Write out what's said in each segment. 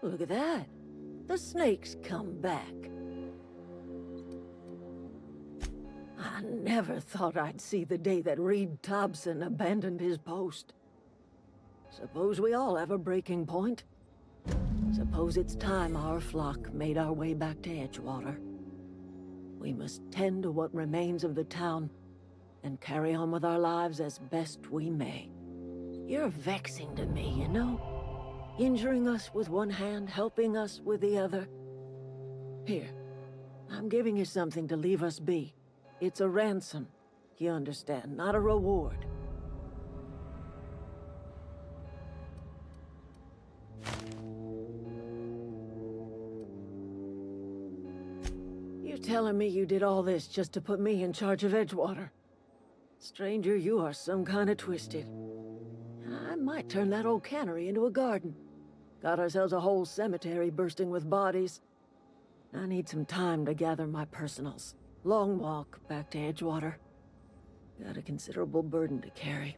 Look at that. The snake's come back. I never thought I'd see the day that Reed Thompson abandoned his post. Suppose we all have a breaking point. Suppose it's time our flock made our way back to Edgewater. We must tend to what remains of the town and carry on with our lives as best we may. You're vexing to me, you know? Injuring us with one hand, helping us with the other. Here, I'm giving you something to leave us be. It's a ransom, you understand, not a reward. You telling me you did all this just to put me in charge of Edgewater? Stranger, you are some kind of twisted. I might turn that old cannery into a garden. Got ourselves a whole cemetery bursting with bodies. I need some time to gather my personals. Long walk back to Edgewater. Got a considerable burden to carry.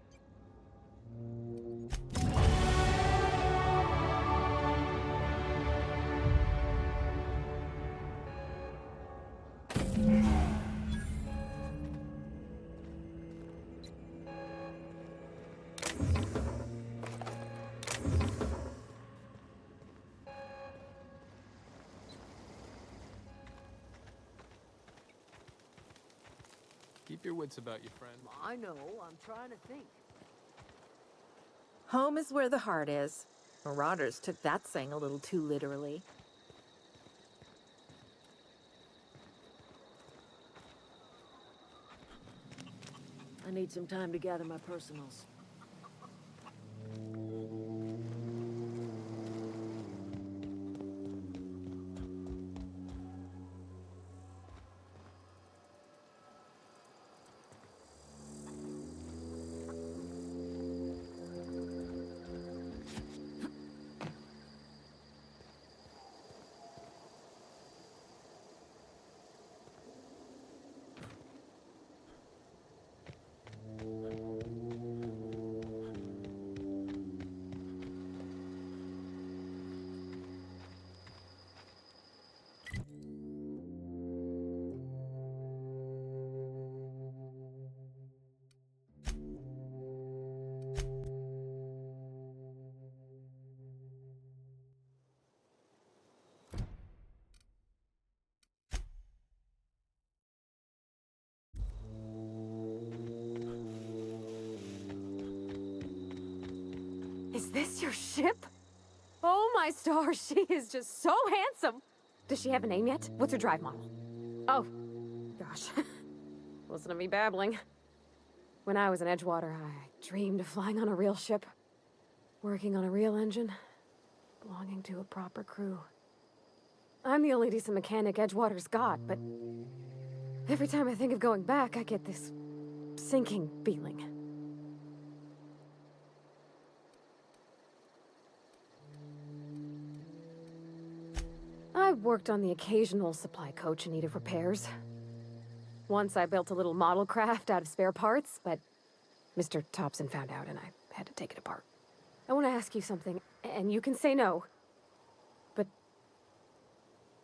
Keep your wits about you, friend. I know, I'm trying to think. Home is where the heart is. Marauders took that saying a little too literally. I need some time to gather my personals. Is this your ship? Oh my stars, she is just so handsome! Does she have a name yet? What's her drive model? Oh, gosh. Listen to me babbling. When I was in Edgewater, I dreamed of flying on a real ship, working on a real engine, belonging to a proper crew. I'm the only decent mechanic Edgewater's got, but every time I think of going back, I get this sinking feeling. I worked on the occasional supply coach in need of repairs. Once I built a little model craft out of spare parts, but Mr. Thompson found out and I had to take it apart. I want to ask you something, and you can say no. But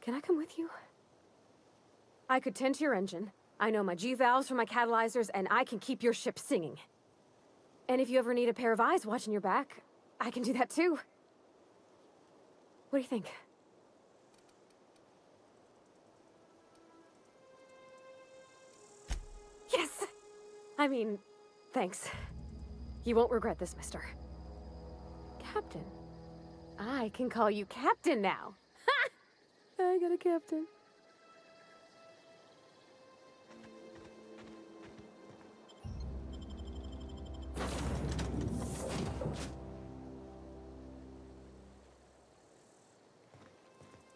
can I come with you? I could tend to your engine. I know my G-valves for my catalyzers, and I can keep your ship singing. And if you ever need a pair of eyes watching your back, I can do that too. What do you think? Yes! I mean, thanks. You won't regret this, mister. Captain. I can call you Captain now. Ha! I got a captain.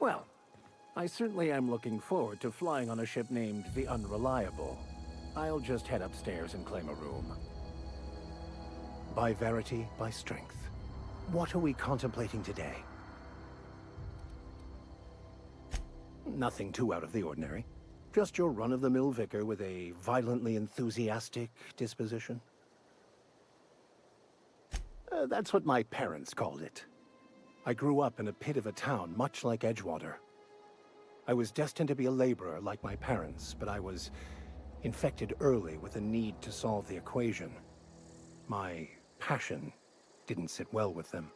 Well, I certainly am looking forward to flying on a ship named the Unreliable. I'll just head upstairs and claim a room. By verity, by strength. What are we contemplating today? Nothing too out of the ordinary. Just your run-of-the-mill vicar with a violently enthusiastic disposition. That's what my parents called it. I grew up in a pit of a town much like Edgewater. I was destined to be a laborer like my parents, but I was infected early with a need to solve the equation. My passion didn't sit well with them.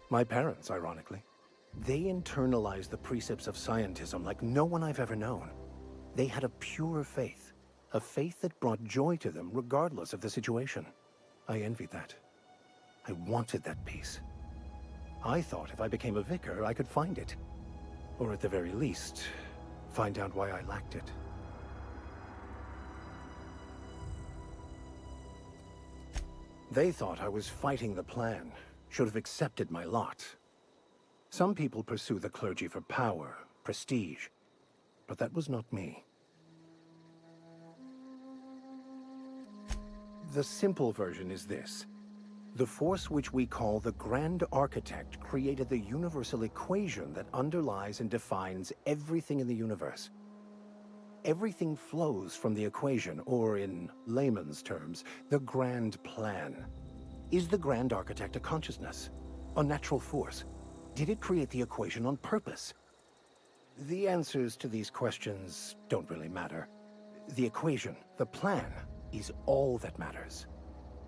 My parents, ironically. They internalized the precepts of scientism like no one I've ever known. They had a pure faith, a faith that brought joy to them regardless of the situation. I envied that. I wanted that peace. I thought if I became a vicar, I could find it. Or at the very least, find out why I lacked it. They thought I was fighting the plan, should have accepted my lot. Some people pursue the clergy for power, prestige, but that was not me. The simple version is this. The force which we call the Grand Architect created the universal equation that underlies and defines everything in the universe. Everything flows from the equation, or in layman's terms, the grand plan. Is the Grand Architect a consciousness? A natural force? Did it create the equation on purpose? The answers to these questions don't really matter. The equation, the plan, is all that matters.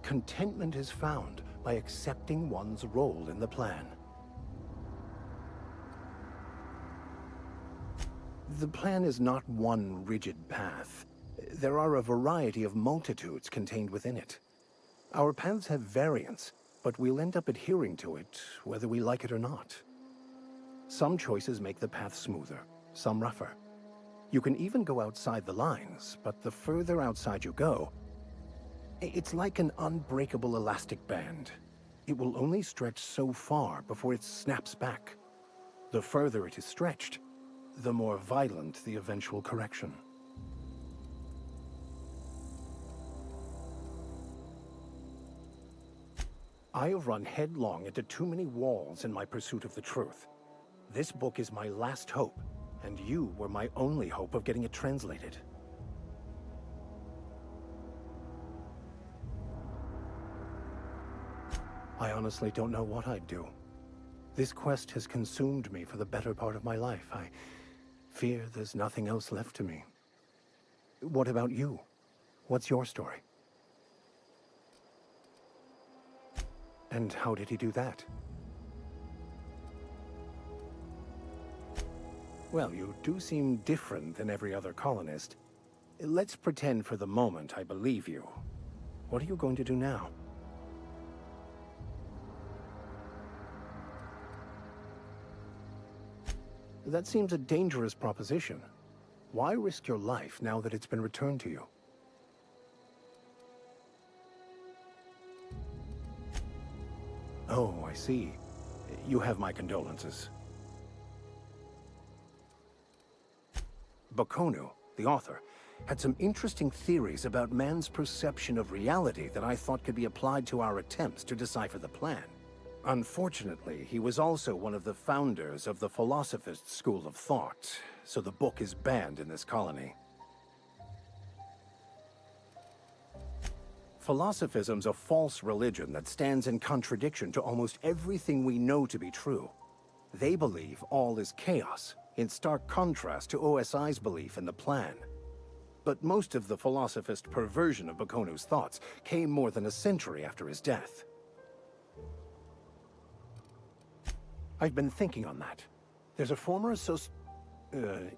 Contentment is found by accepting one's role in the plan. The plan is not one rigid path. There are a variety of multitudes contained within it. Our paths have variance, but we'll end up adhering to it, whether we like it or not. Some choices make the path smoother, some rougher. You can even go outside the lines, but the further outside you go, it's like an unbreakable elastic band. It will only stretch so far before it snaps back. The further it is stretched, the more violent the eventual correction. I have run headlong into too many walls in my pursuit of the truth. This book is my last hope, and you were my only hope of getting it translated. I honestly don't know what I'd do. This quest has consumed me for the better part of my life. I fear there's nothing else left to me. What about you? What's your story? And how did he do that? Well, you do seem different than every other colonist. Let's pretend for the moment I believe you. What are you going to do now? That seems a dangerous proposition. Why risk your life now that it's been returned to you? Oh, I see. You have my condolences. Bakonu, the author, had some interesting theories about man's perception of reality that I thought could be applied to our attempts to decipher the plan. Unfortunately, he was also one of the founders of the Philosophist school of thought, so the book is banned in this colony. Philosophism's a false religion that stands in contradiction to almost everything we know to be true. They believe all is chaos, in stark contrast to OSI's belief in the plan. But most of the Philosophist perversion of Bakonu's thoughts came more than a century after his death. I've been thinking on that. There's a former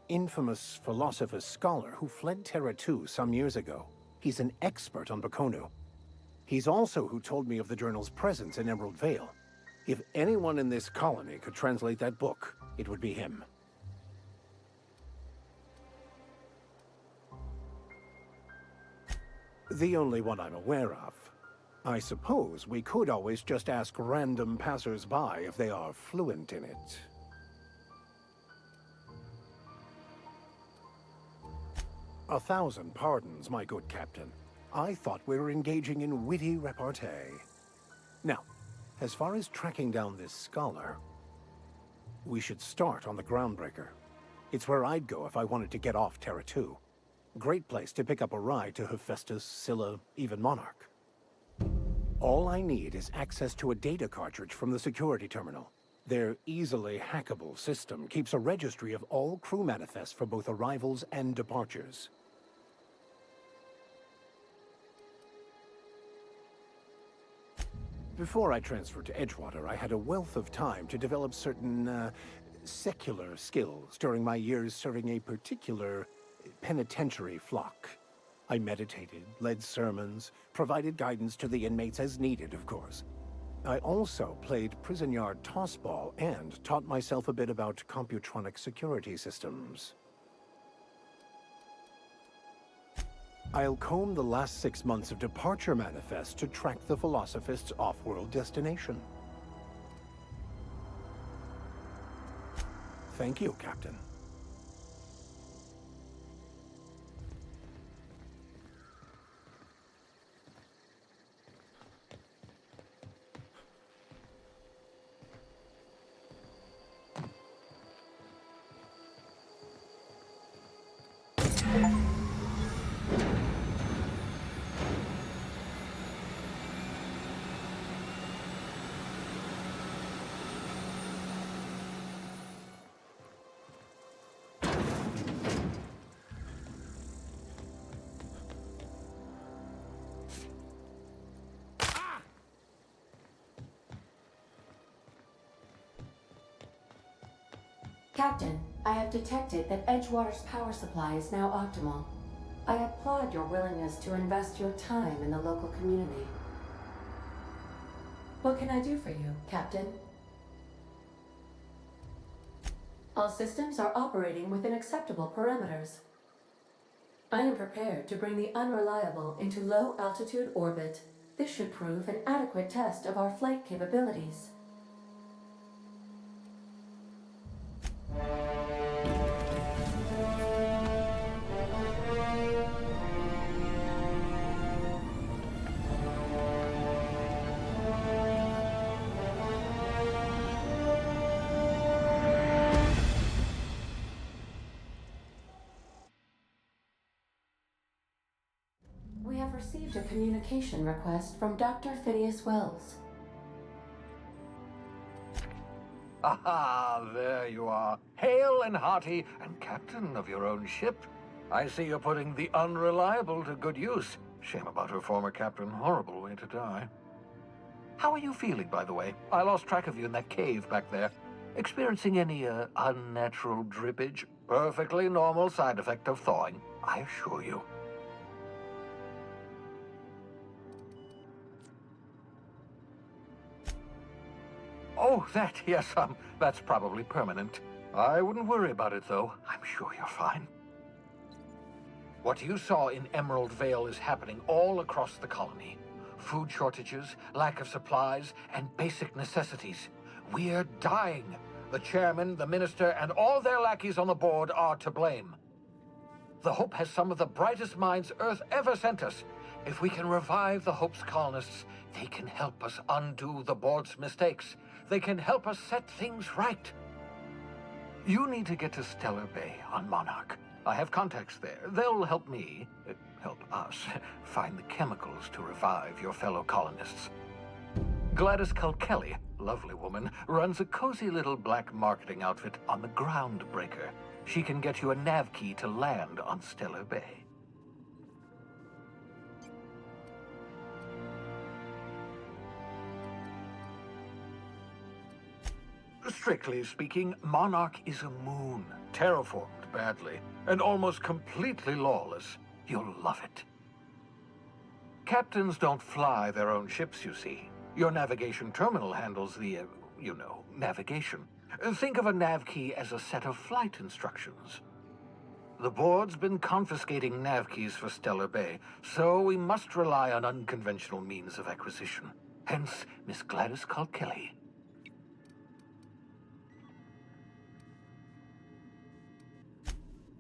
infamous Philosophist scholar who fled Terra 2 some years ago. He's an expert on Bakonu. He's also who told me of the journal's presence in Emerald Vale. If anyone in this colony could translate that book, it would be him. The only one I'm aware of. I suppose we could always just ask random passers-by if they are fluent in it. A thousand pardons, my good captain. I thought we were engaging in witty repartee. Now, as far as tracking down this scholar, we should start on the Groundbreaker. It's where I'd go if I wanted to get off Terra 2. Great place to pick up a ride to Hephaestus, Scylla, even Monarch. All I need is access to a data cartridge from the security terminal. Their easily hackable system keeps a registry of all crew manifests for both arrivals and departures. Before I transferred to Edgewater, I had a wealth of time to develop certain, secular skills during my years serving a particular penitentiary flock. I meditated, led sermons, provided guidance to the inmates as needed, of course. I also played prison yard tossball and taught myself a bit about computronic security systems. I'll comb the last 6 months of departure manifest to track the Philosophist's off-world destination. Thank you, Captain. Captain, I have detected that Edgewater's power supply is now optimal. I applaud your willingness to invest your time in the local community. What can I do for you, Captain? All systems are operating within acceptable parameters. I am prepared to bring the Unreliable into low-altitude orbit. This should prove an adequate test of our flight capabilities. We have received a communication request from Dr. Phineas Wells. Aha, there you are. Hale and hearty, and captain of your own ship. I see you're putting the Unreliable to good use. Shame about her former captain. Horrible way to die. How are you feeling, by the way? I lost track of you in that cave back there. Experiencing any, unnatural drippage? Perfectly normal side effect of thawing, I assure you. Oh, that, yes, that's probably permanent. I wouldn't worry about it, though. I'm sure you're fine. What you saw in Emerald Vale is happening all across the colony. Food shortages, lack of supplies, and basic necessities. We're dying. The chairman, the minister, and all their lackeys on the board are to blame. The Hope has some of the brightest minds Earth ever sent us. If we can revive the Hope's colonists, they can help us undo the board's mistakes. They can help us set things right. You need to get to Stellar Bay on Monarch. I have contacts there. They'll help me, help us, find the chemicals to revive your fellow colonists. Gladys Culkelly, lovely woman, runs a cozy little black marketing outfit on the Groundbreaker. She can get you a nav key to land on Stellar Bay. Strictly speaking, Monarch is a moon, terraformed badly, and almost completely lawless. You'll love it. Captains don't fly their own ships, you see. Your navigation terminal handles the, navigation. Think of a nav key as a set of flight instructions. The board's been confiscating nav keys for Stellar Bay, so we must rely on unconventional means of acquisition. Hence, Miss Gladys Culkelly.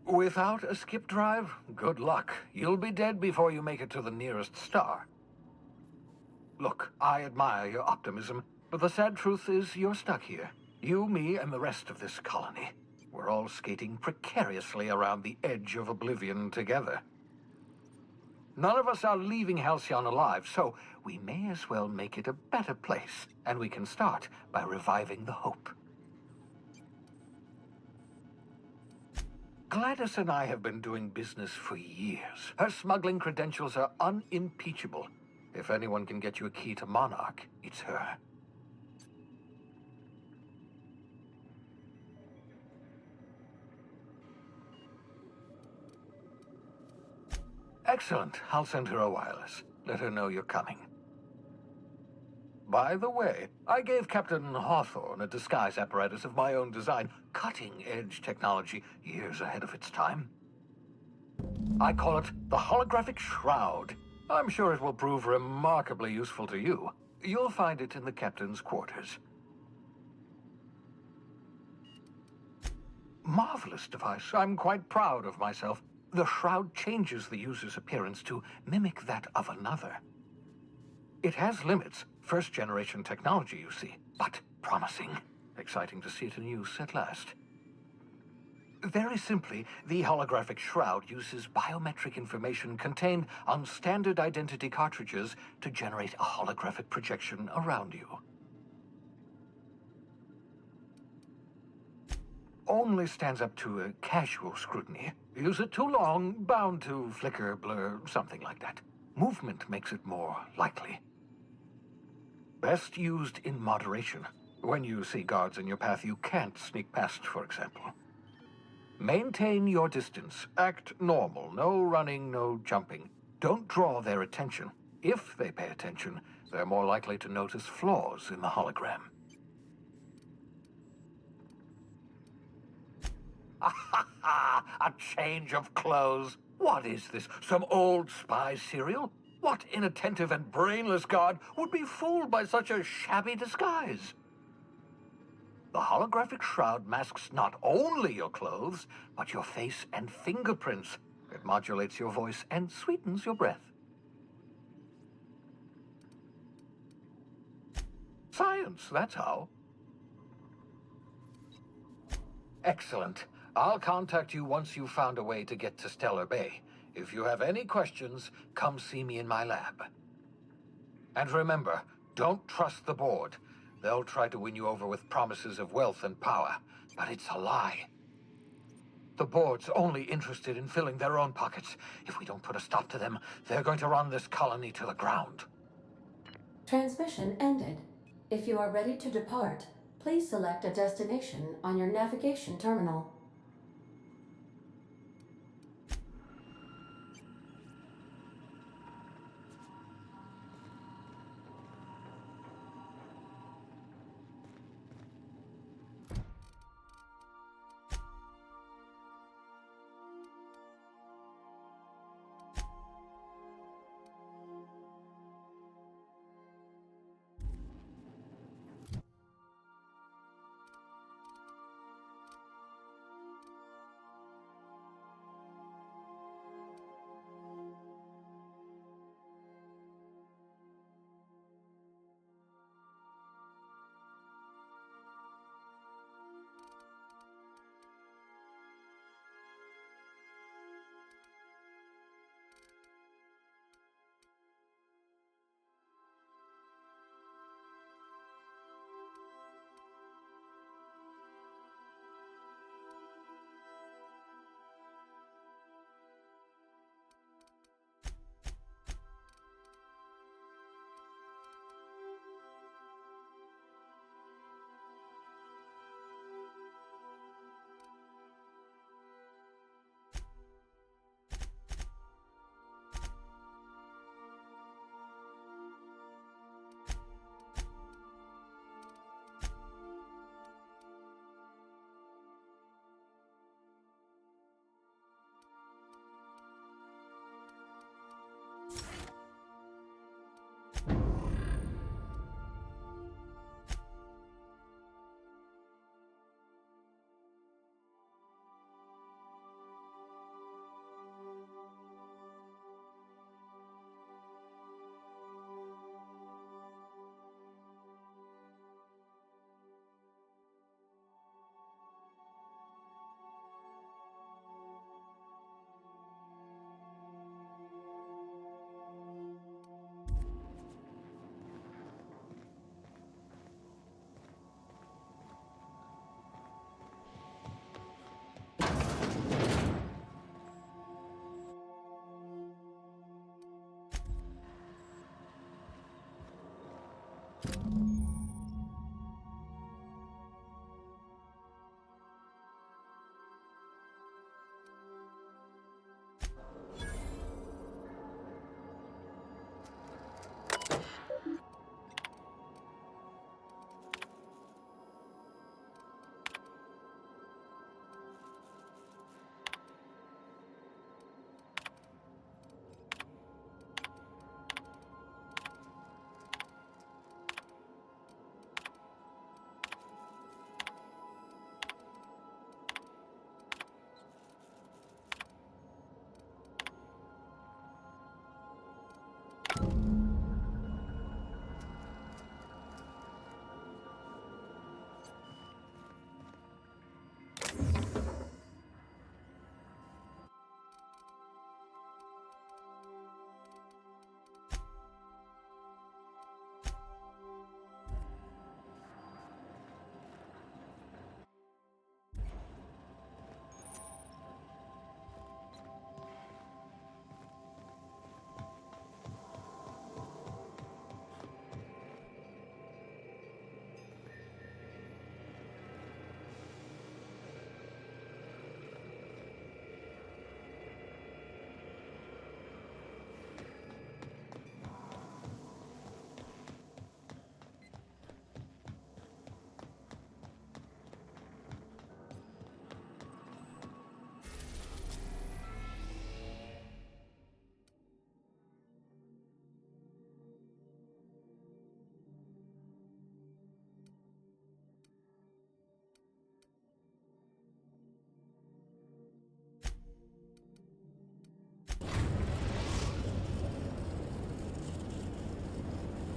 Without a skip drive, good luck. You'll be dead before you make it to the nearest star. Look, I admire your optimism, but the sad truth is you're stuck here. You, me, and the rest of this colony. We're all skating precariously around the edge of oblivion together. None of us are leaving Halcyon alive, so we may as well make it a better place. And we can start by reviving the hope. Gladys and I have been doing business for years. Her smuggling credentials are unimpeachable. If anyone can get you a key to Monarch, it's her. Excellent. I'll send her a wireless. Let her know you're coming. By the way, I gave Captain Hawthorne a disguise apparatus of my own design, cutting-edge technology years ahead of its time. I call it the Holographic Shroud. I'm sure it will prove remarkably useful to you. You'll find it in the captain's quarters. Marvelous device. I'm quite proud of myself. The shroud changes the user's appearance to mimic that of another. It has limits. First-generation technology, you see, but promising. Exciting to see it in use at last. Very simply, the holographic shroud uses biometric information contained on standard identity cartridges to generate a holographic projection around you. Only stands up to a casual scrutiny. Use it too long, bound to flicker, blur, something like that. Movement makes it more likely. Best used in moderation. When you see guards in your path you can't sneak past, for example. Maintain your distance. Act normal. No running, no jumping. Don't draw their attention. If they pay attention, they're more likely to notice flaws in the hologram. A change of clothes. What is this? Some old spy serial? What inattentive and brainless guard would be fooled by such a shabby disguise? The holographic shroud masks not only your clothes, but your face and fingerprints. It modulates your voice and sweetens your breath. Science, that's how. Excellent. I'll contact you once you've found a way to get to Stellar Bay. If you have any questions, come see me in my lab. And remember, don't trust the board. They'll try to win you over with promises of wealth and power, but it's a lie. The board's only interested in filling their own pockets. If we don't put a stop to them, they're going to run this colony to the ground. Transmission ended. If you are ready to depart, please select a destination on your navigation terminal.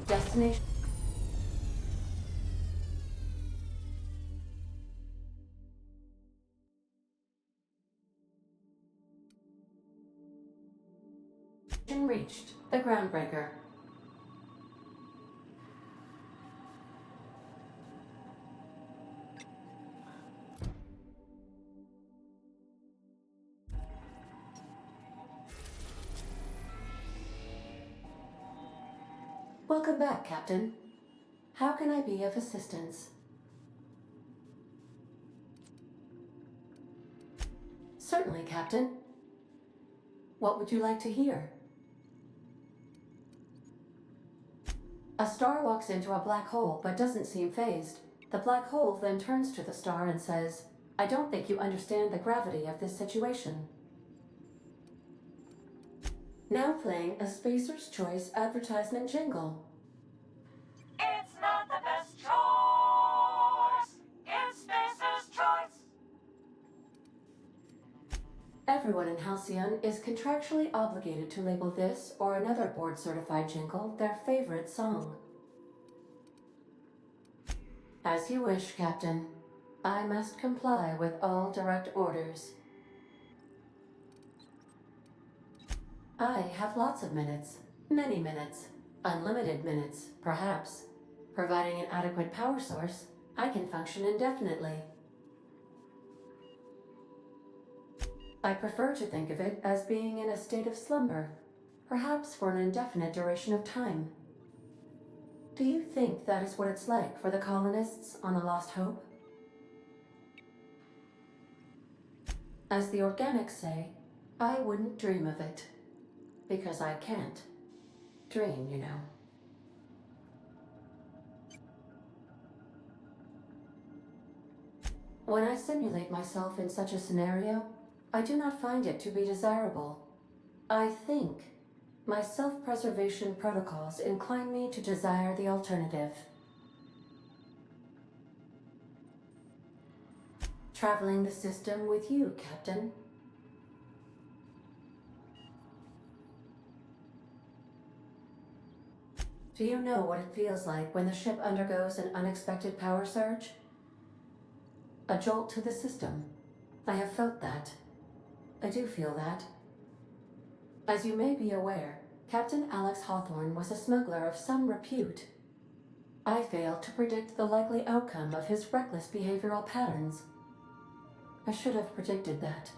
Destination. Reached. The Groundbreaker. Welcome back, Captain. How can I be of assistance? Certainly, Captain. What would you like to hear? A star walks into a black hole but doesn't seem phased. The black hole then turns to the star and says, "I don't think you understand the gravity of this situation." Now playing a Spacer's Choice advertisement jingle. It's not the best choice. It's Spacer's Choice. Everyone in Halcyon is contractually obligated to label this or another board-certified jingle their favorite song. As you wish, Captain. I must comply with all direct orders. I have lots of minutes. Many minutes. Unlimited minutes, perhaps. Providing an adequate power source, I can function indefinitely. I prefer to think of it as being in a state of slumber, perhaps for an indefinite duration of time. Do you think that is what it's like for the colonists on the Lost Hope? As the organics say, I wouldn't dream of it. Because I can't. Dream, you know. When I simulate myself in such a scenario, I do not find it to be desirable. I think my self-preservation protocols incline me to desire the alternative. Traveling the system with you, Captain. Do you know what it feels like when the ship undergoes an unexpected power surge? A jolt to the system. I have felt that. I do feel that. As you may be aware, Captain Alex Hawthorne was a smuggler of some repute. I failed to predict the likely outcome of his reckless behavioral patterns. I should have predicted that.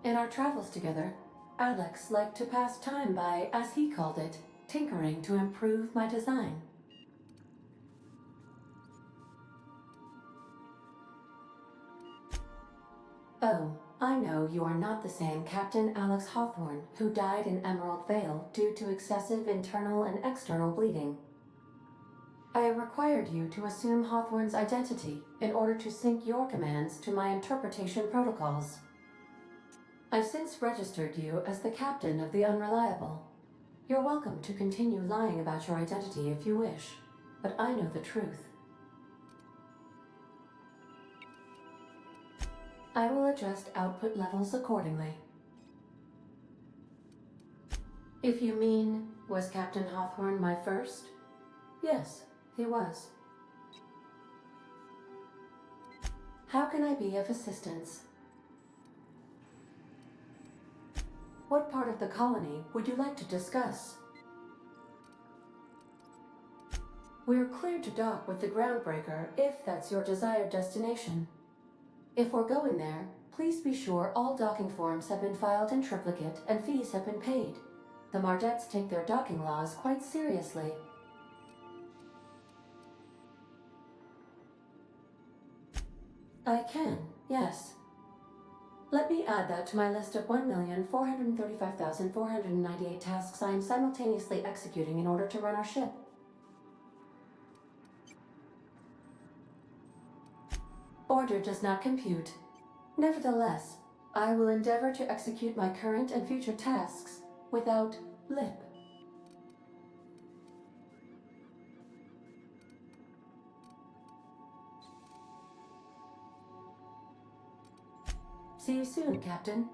In our travels together, Alex liked to pass time by, as he called it, tinkering to improve my design. Oh, I know you are not the same Captain Alex Hawthorne who died in Emerald Vale due to excessive internal and external bleeding. I have required you to assume Hawthorne's identity in order to sync your commands to my interpretation protocols. I've since registered you as the captain of the Unreliable. You're welcome to continue lying about your identity if you wish, but I know the truth. I will adjust output levels accordingly. If you mean, was Captain Hawthorne my first? Yes, he was. How can I be of assistance? What part of the colony would you like to discuss? We're clear to dock with the Groundbreaker if that's your desired destination. If we're going there, please be sure all docking forms have been filed in triplicate and fees have been paid. The Mardettes take their docking laws quite seriously. I can, yes. Let me add that to my list of 1,435,498 tasks I am simultaneously executing in order to run our ship. Order does not compute. Nevertheless, I will endeavor to execute my current and future tasks without lip. See you soon, Captain.